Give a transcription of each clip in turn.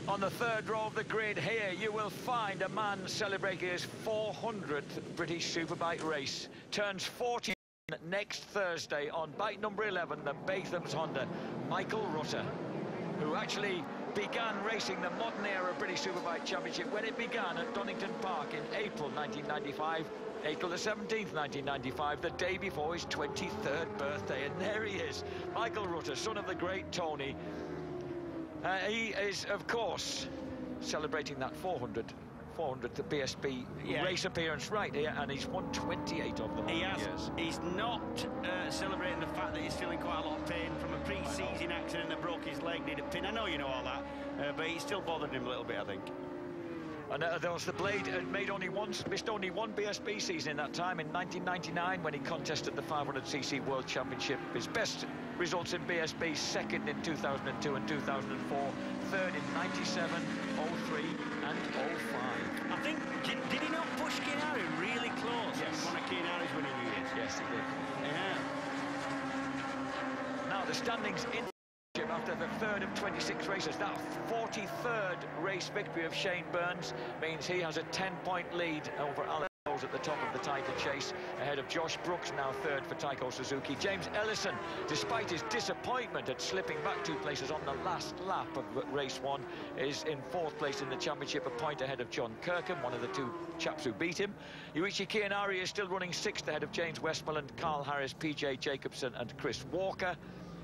On the third row of the grid here, you will find a man celebrating his 400th British Superbike race. Turns 40 next Thursday on bike number 11, the Batham's Honda. Michael Rutter, who actually began racing the modern era British Superbike Championship when it began at Donington Park in April 1995. April the 17th, 1995, the day before his 23rd birthday. And there he is, Michael Rutter, son of the great Tony. He is, of course, celebrating that 400th BSB race appearance right here, and he's won 28 of them. He has. Years. He's not celebrating the fact that he's still in quite a lot of pain from a pre-season accident that broke his leg, needed a pin. I know you know all that, but he still bothered him a little bit, I think. And there was the Blade had missed only one BSB season in that time, in 1999, when he contested the 500cc World Championship. His best results in BSB, second in 2002 and 2004, third in 97, 03 and 05. I think, did he not push Keanari really close? Yes. One of Keanari's winning years. Yes, he did. Yeah. Now the standings in after the third of 26 races. That 43rd race victory of Shane Burns means he has a 10-point lead over Alex Lowe's at the top of the title chase, ahead of Josh Brooks, now third for Taiko Suzuki. James Ellison, despite his disappointment at slipping back 2 places on the last lap of race 1, is in 4th place in the championship, a point ahead of John Kirkham, one of the 2 chaps who beat him. Yuichi Kianari is still running 6th ahead of James Westmoreland, Carl Harris, PJ Jacobson and Chris Walker,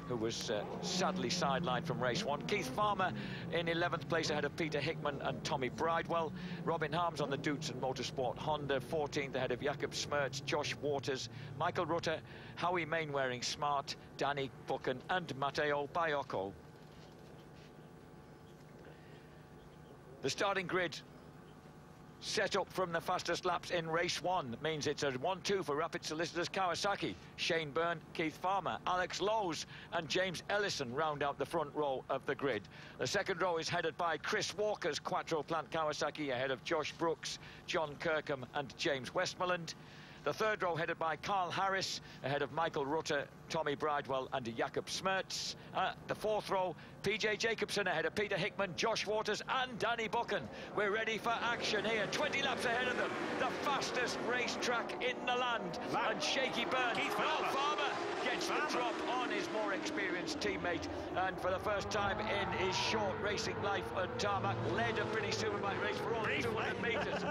who was sadly sidelined from race 1. Keith Farmer in 11th place ahead of Peter Hickman and Tommy Bridewell. Robin Harms on the Dutz and Motorsport Honda, 14th ahead of Jakob Smerts, Josh Waters, Michael Rutter, Howie Mainwaring Smart, Danny Buchan and Matteo Baiocco. The starting grid set up from the fastest laps in race 1 means it's a 1-2 for Rapid Solicitors Kawasaki. Shane Byrne, Keith Farmer, Alex Lowe's and James Ellison round out the front row of the grid. The second row is headed by Chris Walker's Quattro Plant Kawasaki, ahead of Josh Brooks, John Kirkham and James Westmoreland. The third row headed by Carl Harris, ahead of Michael Rutter, Tommy Bridewell and Jakob Smerts. The fourth row, PJ Jacobson ahead of Peter Hickman, Josh Waters and Danny Buchan. We're ready for action here. 20 laps ahead of them. The fastest racetrack in the land. And Shaky Byrne, Farmer gets the drop on his more experienced teammate. And for the first time in his short racing life at tarmac, led a British Superbike race for all 200 metres.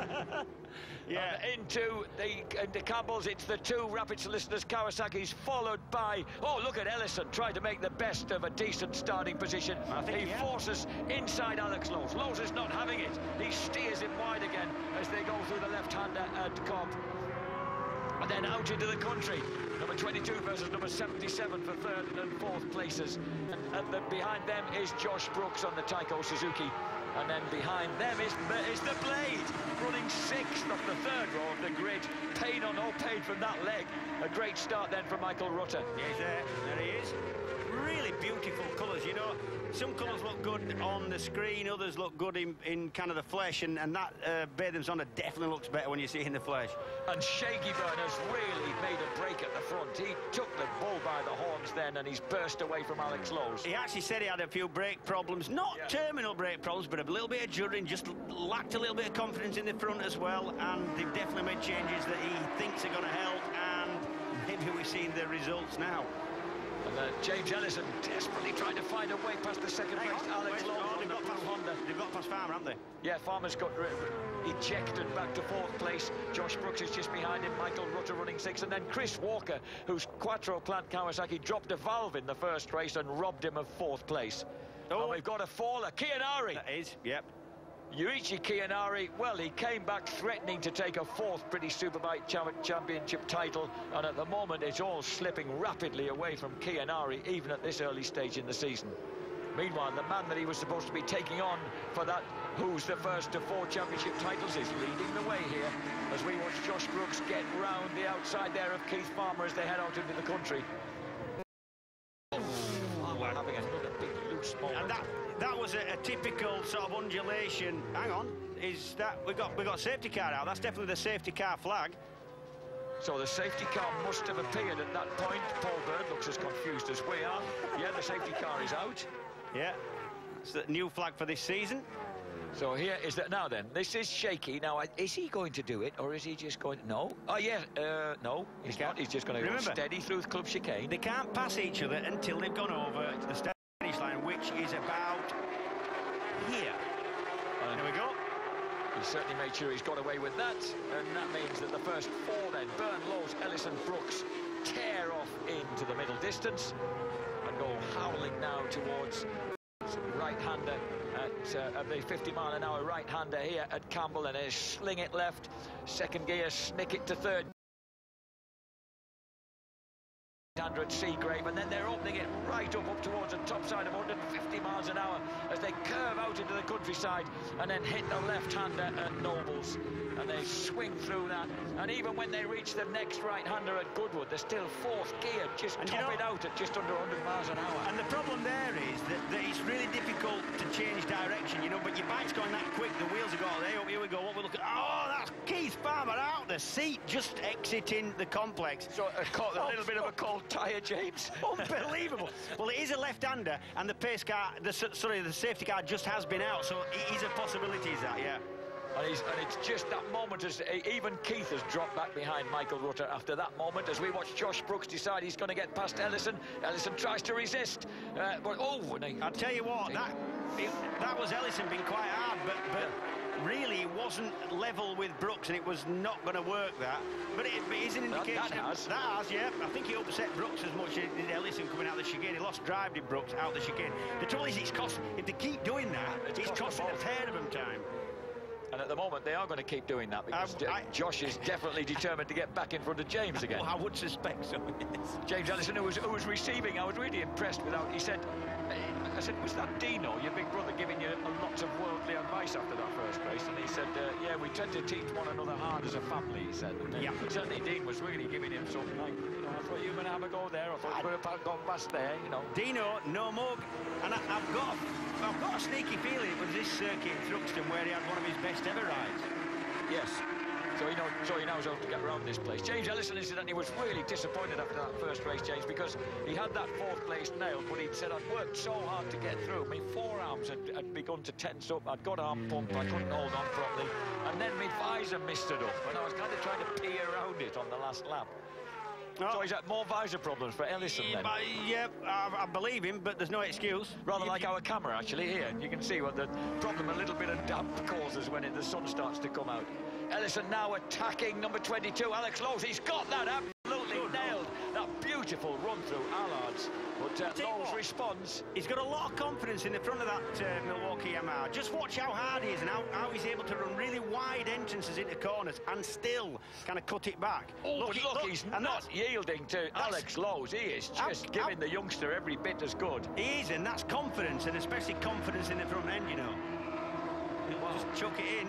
Yeah. Into the Campbells, it's the 2 Rapid Solicitors Kawasaki's, followed by, oh, look at Ellison trying to make the best of a decent starting position. He forces inside Alex Lowe's. Lowe's is not having it. He steers him wide again as they go through the left-hander at Cobb. And then out into the country. Number 22 versus number 77 for 3rd and 4th places. And behind them is Josh Brooks on the Taiko Suzuki. And then behind them is the Blade, running 6th off the 3rd row of the grid. Pain or no pain from that leg. A great start then for Michael Rutter. He's there. There he is. Really beautiful colours, you know. Some colours look good on the screen, others look good in kind of the flesh, and that Batham's Honda definitely looks better when you see it in the flesh. And Shaky Byrne has really made a break at the front. He took the bull by the horns then, and he's burst away from Alex Lowe's. He actually said he had a few brake problems, not terminal brake problems, but a little bit of juddering, just lacked a little bit of confidence in the front as well, and they've definitely made changes that he thinks are going to help, and maybe we've seen the results now. And James Ellison desperately trying to find a way past the second place. Alex Lowe on the Honda. They've got past Farmer, haven't they? Yeah, Farmer's got ejected back to 4th place. Josh Brooks is just behind him. Michael Rutter running 6th. And then Chris Walker, whose Quattro Plant Kawasaki dropped a valve in the first race and robbed him of 4th place. Oh, and we've got a faller. Kianari. That is, yep. Yuichi Kianari, well, he came back threatening to take a 4th British Superbike Championship title, and at the moment it's all slipping rapidly away from Kianari, even at this early stage in the season. Meanwhile, the man that he was supposed to be taking on for that who's the first of 4 championship titles is leading the way here, as we watch Josh Brooks get round the outside there of Keith Farmer as they head out into the country. We're having another big loose moment. And that was a typical sort of undulation. Hang on, is that we got safety car out? That's definitely the safety car flag. So the safety car must have appeared at that point. Paul Bird looks as confused as we are. Yeah, the safety car is out. Yeah. It's the new flag for this season. So here is that now then. This is shaky. Now, is he going to do it, or is he just going to... No. Oh, yeah. No, he's not. He's just going to go steady through the club chicane. They can't pass each other until they've gone over to the finish line, which is about here. There we go. He certainly made sure he's got away with that. And that means that the first four then, Byrne, Lowes, Ellison, Brooks, tear off into the middle distance and go howling now towards right-hander at the 50-mile-an-hour right-hander here at Campbell, and they sling it left, second gear, snick it to third. At Seagrave, and then they're opening it right up towards the top side of 150 miles an hour as they curve out into the countryside and then hit the left-hander at Nobles, and they swing through that. And even when they reach the next right-hander at Goodwood, they're still fourth gear, just top it out at just under 100 miles an hour. And the problem there is that it's really difficult to change direction, you know, but your bike's going that quick, the wheels are going, here we go, what we look at, oh, that's Keith Farmer out the seat, just exiting the complex. So a little bit of a cold tyre, James. Unbelievable. Well, it is a left-hander, and the pace car, the safety car just has been out, so it is a possibility, is that, yeah. And it's just that moment as even Keith has dropped back behind Michael Rutter after that moment as we watch Josh Brooks decide he's going to get past Ellison. Ellison tries to resist, but I'll tell you what, that was Ellison being quite hard, but really it wasn't level with Brooks, and it was not going to work that. But it is an indication. That has, yeah. I think he upset Brooks as much as did Ellison coming out the chicane. He lost drive, did Brooks, out the chicane. The trouble is, if they keep doing that, it's costing a pair of them time. And at the moment, they are going to keep doing that because Josh is definitely determined to get back in front of James again. Well, I would suspect so, yes. James Ellison, who was receiving, I was really impressed with how he said, I said, was that Dino, your big brother, giving you lots of worldly advice after that first race? And he said, yeah, we tend to teach one another hard as a family, he said. And certainly Dean was really giving him something like, you know, I thought you were going to have a go there. I thought you would have gone past there, you know. Dino, no mug. And I've got a sneaky feeling it was this circuit in Thruxton where he had one of his best ever rides. Yes. So he knows how to get around this place. James Ellison, incidentally, was really disappointed after that first race, James, because he had that fourth place nailed, but he'd said, I'd worked so hard to get through. My forearms had begun to tense up. I'd got arm pump, I couldn't hold on properly. And then my visor misted up, and I was kind of trying to pee around it on the last lap. So he's had more visor problems for Ellison then? Yeah, I believe him, but there's no excuse. Rather like our camera, actually, here. You can see what the problem a little bit of damp causes when the sun starts to come out. Ellison now attacking number 22, Alex Lowes. He's got that absolutely nailed. That beautiful run through Allard's. But Lowes responds. He's got a lot of confidence in the front of that Milwaukee Yamaha. Just watch how hard he is and how he's able to run really wide entrances into corners and still kind of cut it back. Oh, look, he's not yielding to Alex Lowes. He is just giving the youngster every bit as good. He is, and that's confidence, and especially confidence in the front end, you know. Just chuck it in.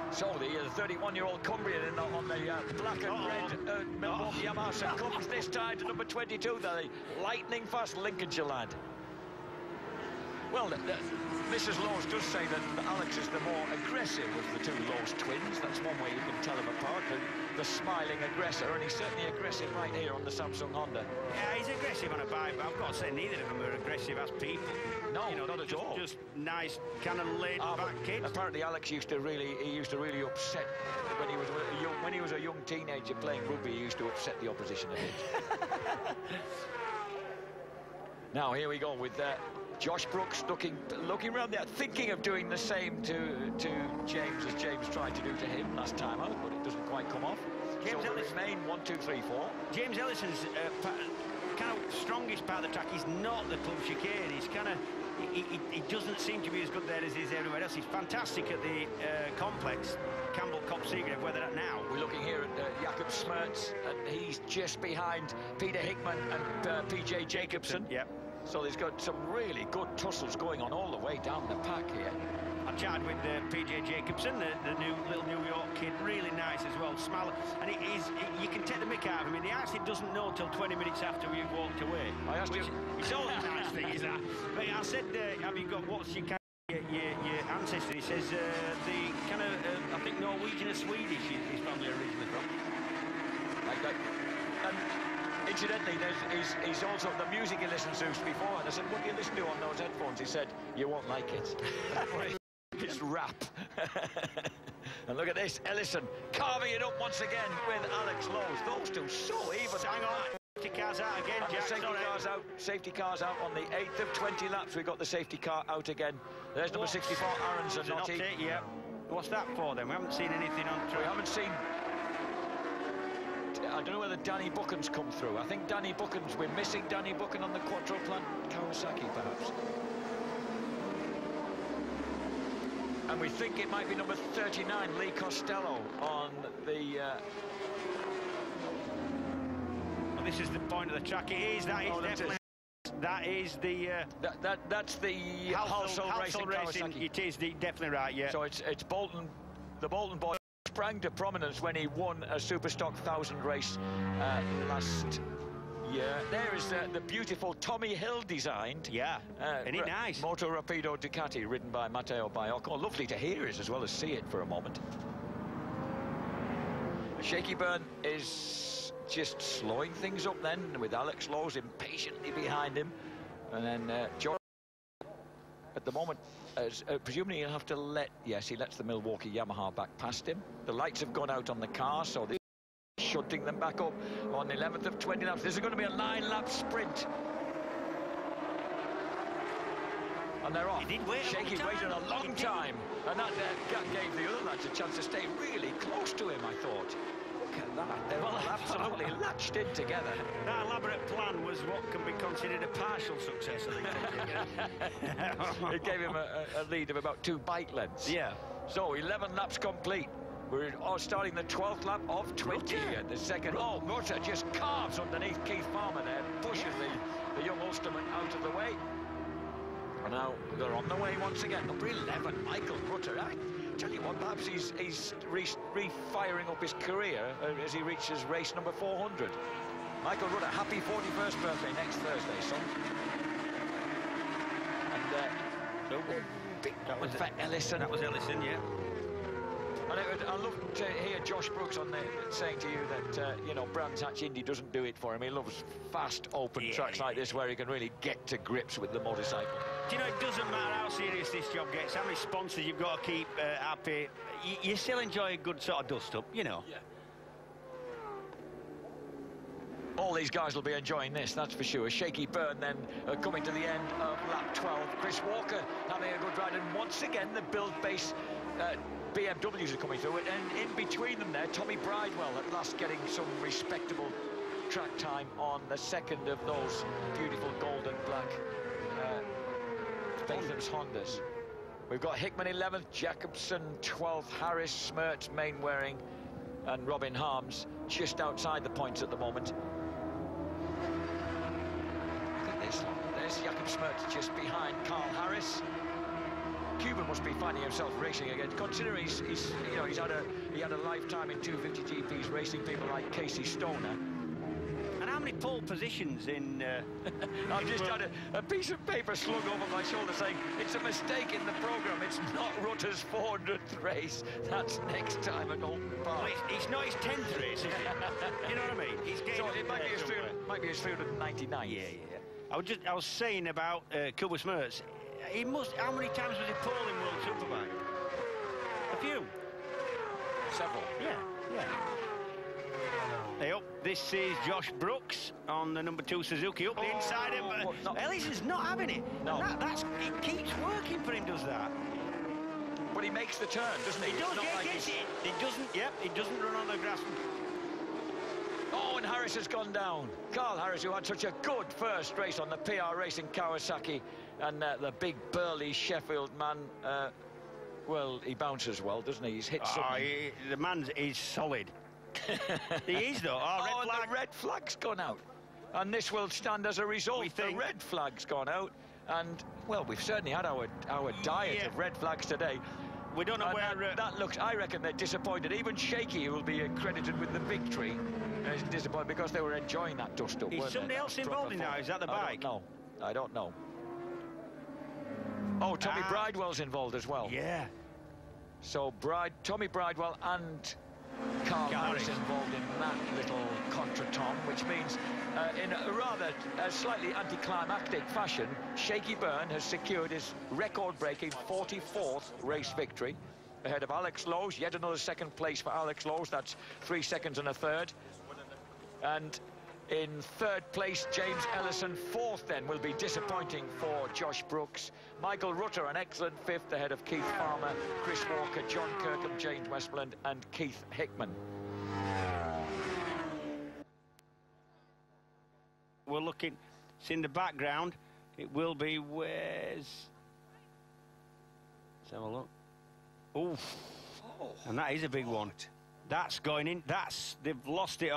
So the 31-year-old Cumbrian on the black and red Milwaukee Yamaha comes this time to number 22, the lightning-fast Lincolnshire lad. Well, Mrs. Lowes does say that Alex is the more aggressive of the two Lowes twins. That's one way you can tell them apart, the smiling aggressor, and he's certainly aggressive right here on the Samsung Honda. Yeah, he's aggressive on a bike, but I've got to say neither of them are aggressive as people. No, not at all. Just nice, kind of laid-back kids. Apparently, Alex used to really upset when he was a young teenager playing rugby. He used to upset the opposition a bit. Now here we go with Josh Brooks looking around there, thinking of doing the same to James as James tried to do to him last time out, but it doesn't quite come off. James Ellison remain 1, 2, 3, 4. James Ellison's kind of strongest part of the track is not the club chicane. He's kind of he doesn't seem to be as good there as he is everywhere else. He's fantastic at the complex, Campbell, Cop, Seagrave, whether that now. We're looking here at Jakob Smertz, and he's just behind Peter Hickman and PJ Jacobson. Yep. So there's got some really good tussles going on all the way down the pack here. I chatted with PJ Jacobson, the little New York kid, really nice as well, smile, and you can take the mick out of him. He actually doesn't know till 20 minutes after we've walked away. I asked him. It's always a nice thing, is that? But I said, have you got what's your ancestry? He says the kind of I think Norwegian or Swedish his family originally from. Like that. Incidentally, he's also the music he listens to before, and I said, what do you listen to on those headphones? He said, you won't like it. It's rap. And look at this, Ellison carving it up once again with Alex Lowe's. Those two so even. Hang on. Safety car's out again, Jack. Safety car's out on the 8th of 20 laps. We've got the safety car out again. There's number 64, Aronson. Not it, yeah. What's that for then? We haven't seen anything on track. We haven't seen... I don't know whether Danny Buchan's come through. I think Danny Buchan's... We're missing Danny Buchan on the Quattroplan Kawasaki, perhaps. And we think it might be number 39, Lee Costello, on the... Well, this is the point of the track. It is. That is definitely... That is the... That's the Halsall Racing. It is definitely right, yeah. So it's Bolton... The Bolton boy sprang to prominence when he won a Superstock 1000 race last year. There is the beautiful Tommy Hill designed. Yeah, isn't it nice? Moto Rapido Ducati, ridden by Matteo Baiocco. Lovely to hear it as well as see it for a moment. Shaky Byrne is just slowing things up then, with Alex Lowe's impatiently behind him. And then George, at the moment, presumably he'll have to let... Yes, he lets the Milwaukee Yamaha back past him. The lights have gone out on the car, so this is shunting them back up on the 11th of 20 laps. This is going to be a 9-lap sprint. And they're off. Shaky's waited a long time. And that gave the other lads a chance to stay really close to him, I thought. Look at that. They're all absolutely latched in together. That elaborate plan was what can be considered a partial success, I think. It gave him a lead of about 2 bike lengths. Yeah. So 11 laps complete. We're starting the 12th lap of 20 here. The second. Oh, Rutter just carves underneath Keith Farmer there, pushes the young Ulsterman out of the way. And now they're on the way once again. Number 11, Michael Rutter. I tell you what, perhaps he's re-firing up his career as he reaches race number 400. Michael Rutter, happy 41st birthday next Thursday, son. And big one for Ellison. That was Ellison, yeah. And I love to hear Josh Brooks on there saying to you that, you know, Brands Hatch Indy doesn't do it for him. He loves fast, open tracks like this where he can really get to grips with the motorcycle. Do you know, it doesn't matter how serious this job gets, how many sponsors you've got to keep happy, you still enjoy a good sort of dust-up, you know. Yeah. All these guys will be enjoying this, that's for sure. Shaky Byrne then coming to the end of lap 12. Chris Walker having a good ride, and once again the build base BMWs are coming through it, and in between them there, Tommy Bridewell at last getting some respectable track time on the second of those beautiful gold and black Statham's Hondas. We've got Hickman 11th, Jacobson 12th, Harris, Smertz, Mainwaring and Robin Harms just outside the points at the moment. Look at this. There's Jakob Smertz just behind Carl Harris. Cuban must be finding himself racing again, considering he's had a lifetime in 250 GPs racing people like Casey Stoner. And how many pole positions in... I've just had a piece of paper slung over my shoulder saying, it's a mistake in the programme, it's not Rutter's 400th race, that's next time at Oulton Park. Well, it's not his 10th race, is it? You know what I mean? He's getting... So it might be his 399th. Yeah. I was saying about Kuba Smertz. He must... How many times was he pole in World Superbike? A few. Several. Yeah. Hey, up. This is Josh Brooks on the number 2 Suzuki. Up the inside him. Ellison's not having it. No. It keeps working for him, does that? But he makes the turn, doesn't he? He does, he doesn't run on the grass. Oh, and Harris has gone down. Carl Harris, who had such a good first race on the PR Racing Kawasaki, and the big burly Sheffield man, well, he bounces well, doesn't he? He's hit something. The man is solid. He is, though. Oh, red flag. The red flag's gone out. And this will stand as a result. The red flag's gone out. And, well, we've certainly had our diet of red flags today. We don't know where... That looks... I reckon they're disappointed. Even Shaky, who will be credited with the victory, is disappointed because they were enjoying that dust-up. Is somebody else involved in that? Is that the bike? I don't know. Oh, Tommy Bridewell's involved as well. Yeah. So Tommy Bridewell and Carl Harris involved in that little contretemps, which means in a rather slightly anticlimactic fashion, Shaky Byrne has secured his record-breaking 44th race victory ahead of Alex Lowe's. Yet another second place for Alex Lowe's. That's 3 seconds and a third. And in third place, James Ellison. Fourth, then, will be disappointing for Josh Brooks. Michael Rutter, an excellent fifth ahead of Keith Farmer, Chris Walker, John Kirkham, James Westmoreland and Keith Hickman. We're looking, it's in the background. It will be, where's... Let's have a look. Ooh. Oh. And that is a big one. That's going in. They've lost it.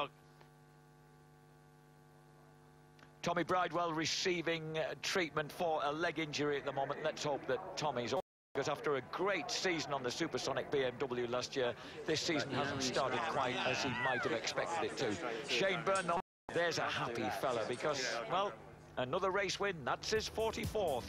Tommy Bridewell receiving treatment for a leg injury at the moment. Let's hope that Tommy's all, because after a great season on the supersonic BMW last year, this season hasn't started quite as he might have expected it to. Shane Byrne, there's a happy fella, because, well, another race win. That's his 44th.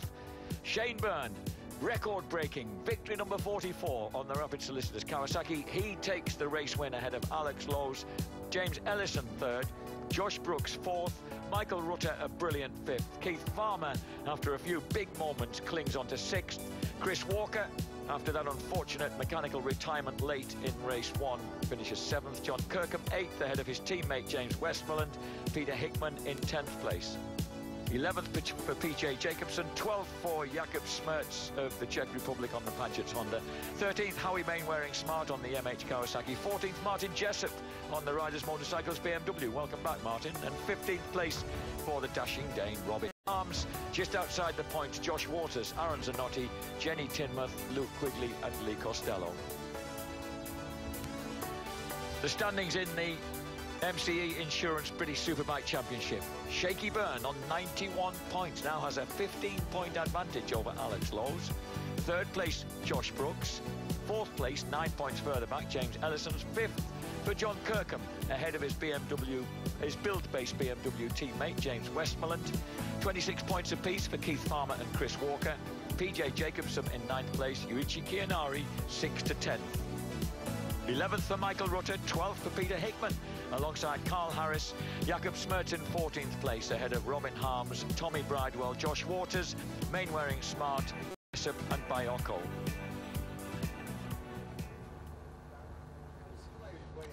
Shane Byrne, record-breaking victory number 44 on the Rapid Solicitors Kawasaki. He takes the race win ahead of Alex Lowe's, James Ellison third, Josh Brooks fourth, Michael Rutter a brilliant fifth. Keith Farmer, after a few big moments, clings on to sixth. Chris Walker, after that unfortunate mechanical retirement late in race one, finishes seventh. John Kirkham eighth ahead of his teammate James Westmoreland. Peter Hickman in 10th place. 11th for PJ Jacobson, 12th for Jakob Smerts of the Czech Republic on the Padgett's Honda, 13th Howie Mainwaring Smart on the MH Kawasaki, 14th Martin Jessup on the Riders Motorcycles BMW, welcome back Martin, and 15th place for the dashing Dane Robin Arms. Just outside the points, Josh Waters, Aaron Zanotti, Jenny Tinmouth, Luke Quigley and Lee Costello. The standings in the MCE Insurance British Superbike Championship. Shaky Byrne on 91 points, now has a 15-point advantage over Alex Lowe's. Third place, Josh Brooks. Fourth place, 9 points further back, James Ellison's. Fifth for John Kirkham, ahead of his build-based BMW teammate, James Westmoreland. 26 points apiece for Keith Farmer and Chris Walker. PJ Jacobson in 9th place, Yuichi Kianari, 6th to 10th. 11th for Michael Rutter, 12th for Peter Hickman, alongside Carl Harris. Jakob Smerts in 14th place, ahead of Robin Harms, Tommy Bridewell, Josh Waters, Mainwaring Smart, Jessup and Biocco.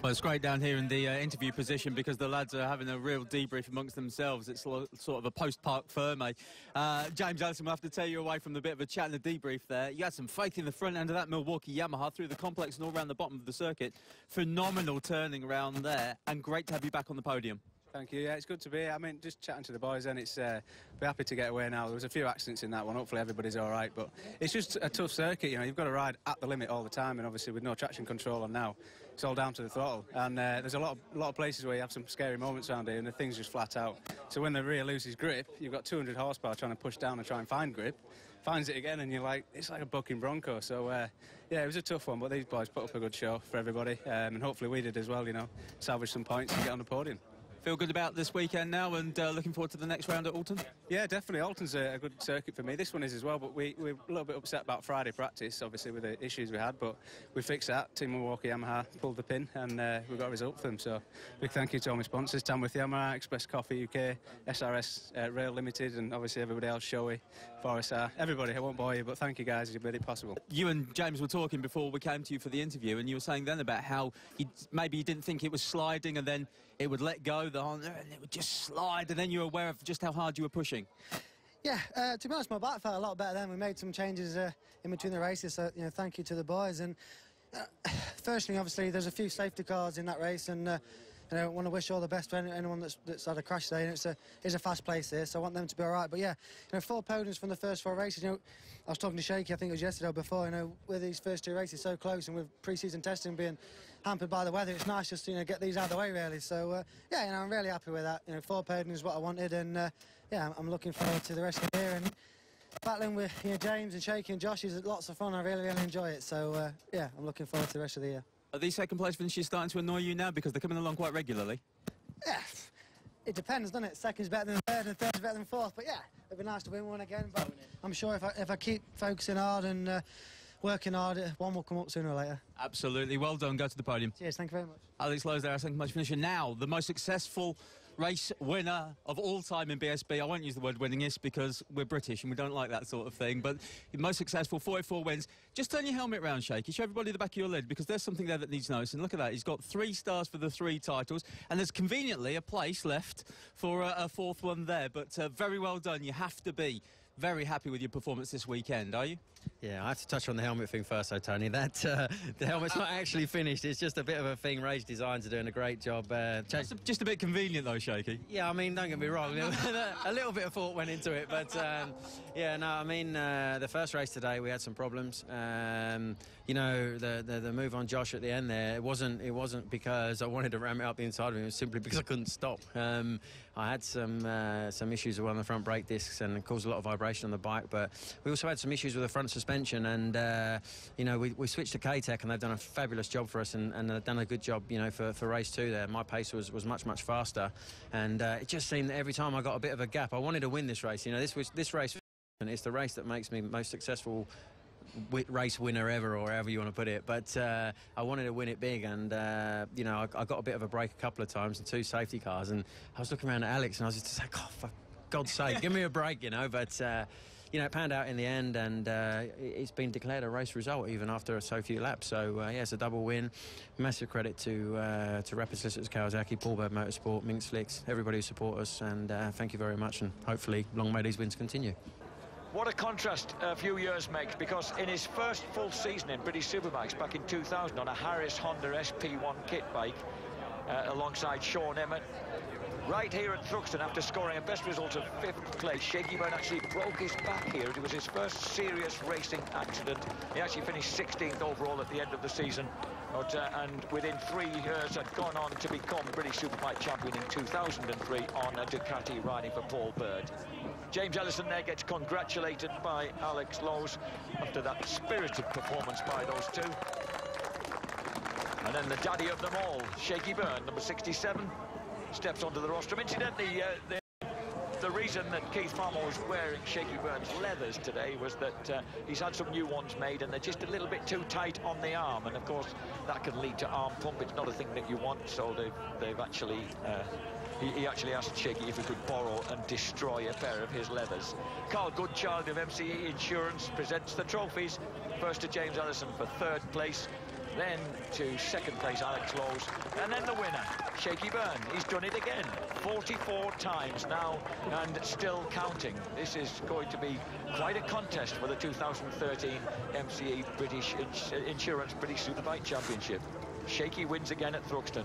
Well, it's great down here in the interview position because the lads are having a real debrief amongst themselves. It's sort of a post-park firm, eh? James Ellison, will have to tell you away from the bit of a chat and a debrief there. You had some faith in the front end of that Milwaukee Yamaha through the complex and all around the bottom of the circuit. Phenomenal turning around there, and great to have you back on the podium. Thank you. Yeah, it's good to be here. I mean, just chatting to the boys, and it's be happy to get away now. There was a few accidents in that one. Hopefully everybody's all right, but it's just a tough circuit. You know, you've got to ride at the limit all the time, and obviously with no traction control on now, it's all down to the throttle. And there's a lot of places where you have some scary moments around here, and the thing's just flat out. So when the rear loses grip, you've got 200 horsepower trying to push down and try and find grip. Finds it again, and you're like, it's like a bucking bronco. So yeah, it was a tough one, but these boys put up a good show for everybody, and hopefully we did as well. You know, salvage some points and get on the podium. Feel good about this weekend now, and looking forward to the next round at Alton? Yeah, definitely. Alton's a good circuit for me. This one is as well, but we're a little bit upset about Friday practice, obviously, with the issues we had, but we fixed that. Team Milwaukee Yamaha pulled the pin, and we got a result for them. So big thank you to all my sponsors, Tamworth Yamaha, Express Coffee UK, SRS Rail Limited, and obviously everybody else, Shoei, Forest everybody. I won't bore you, but thank you guys, you made it possible. You and James were talking before we came to you for the interview, and you were saying then about how maybe you didn't think it was sliding, and then it would let go the Honda and it would just slide, and then you were aware of just how hard you were pushing. Yeah, to be honest, my bike felt a lot better then. We made some changes in between the races, so you know, thank you to the boys. And firstly, obviously, there's a few safety cars in that race, and you know, I want to wish all the best for anyone that's had a crash today. And it's a fast place here, so I want them to be all right. But yeah, you know, 4 podiums from the first 4 races. You know, I was talking to Shaky, I think it was yesterday or before. You know, with these first 2 races so close, and with pre-season testing being hampered by the weather, it's nice just to, you know, get these out of the way really. So yeah, you know, I'm really happy with that. You know, 4 podiums is what I wanted, and yeah, I'm looking forward to the rest of the year. And battling with, you know, James and Shaky and Josh is lots of fun. I really enjoy it. So yeah, I'm looking forward to the rest of the year. Are these second place finishes starting to annoy you now because they're coming along quite regularly? Yeah, it depends, doesn't it? Second's better than third, and third's better than fourth. But yeah, it'd be nice to win one again. But I'm sure if I keep focusing hard and working hard, one will come up sooner or later. Absolutely. Well done. Go to the podium. Cheers. Thank you very much. Alex Lowe's there, our second place finisher. Now, the most successful race winner of all time in BSB. I won't use the word winningest because we're British and we don't like that sort of thing, but most successful, 44 wins. Just turn your helmet round, Shaky. Show everybody the back of your lid, because there's something there that needs noticing. Look at that. He's got 3 stars for the 3 titles, and there's conveniently a place left for a 4th one there. But very well done. You have to be very happy with your performance this weekend, are you? Yeah, I have to touch on the helmet thing first, though, Tony. That the helmet's not actually finished. It's just a bit of a thing. Rage Designs are doing a great job. Just a bit convenient, though, Shaky. Yeah, I mean, don't get me wrong. A little bit of thought went into it, but yeah, no, I mean, the first race today we had some problems. You know, the move on Josh at the end there, it wasn't because I wanted to ram it up the inside of him. It was simply because I couldn't stop. I had some issues with one of the front brake discs and it caused a lot of vibration on the bike, but we also had some issues with the front suspension, and you know, we switched to K-Tech and they've done a fabulous job for us, and they've done a good job, you know, for race 2 there. My pace was much faster, and it just seemed that every time I got a bit of a gap, I wanted to win this race. You know, this race, and it's the race that makes me most successful race winner ever, or however you want to put it, but I wanted to win it big, and you know, I got a bit of a break a couple of times in 2 safety cars, and I was looking around at Alex and I was just like, oh, for God's sake, give me a break, you know. But you know, it panned out in the end, and it's been declared a race result even after so few laps. So yeah, it's a double win. Massive credit to Rapid Solicitors Kawasaki, Paul Bird Motorsport, Minx Flicks, everybody who support us, and thank you very much, and hopefully long may these wins continue. What a contrast a few years makes, because in his first full season in British Superbikes back in 2000 on a Harris Honda SP1 kit bike alongside Sean Emmett, right here at Thruxton, after scoring a best result of 5th place, Shaky Byrne actually broke his back here. It was his first serious racing accident. He actually finished 16th overall at the end of the season, but, and within 3 years had gone on to become British Superbike champion in 2003 on a Ducati riding for Paul Bird. James Ellison there gets congratulated by Alex Lowes after that spirited performance by those 2. And then the daddy of them all, Shaky Byrne, number 67, steps onto the rostrum. Incidentally, the reason that Keith Farmer was wearing Shaky Byrne's leathers today was that he's had some new ones made and they're just a little bit too tight on the arm, and of course that can lead to arm pump. It's not a thing that you want, so they've actually he actually asked Shaky if he could borrow and destroy a pair of his leathers. Carl Goodchild of MCE Insurance presents the trophies. First to James Ellison for 3rd place, then to 2nd place Alex Lowes, and then the winner, Shaky Byrne. He's done it again, 44 times now, and still counting. This is going to be quite a contest for the 2013 MCE British Insurance British Superbike Championship. Shaky wins again at Thruxton.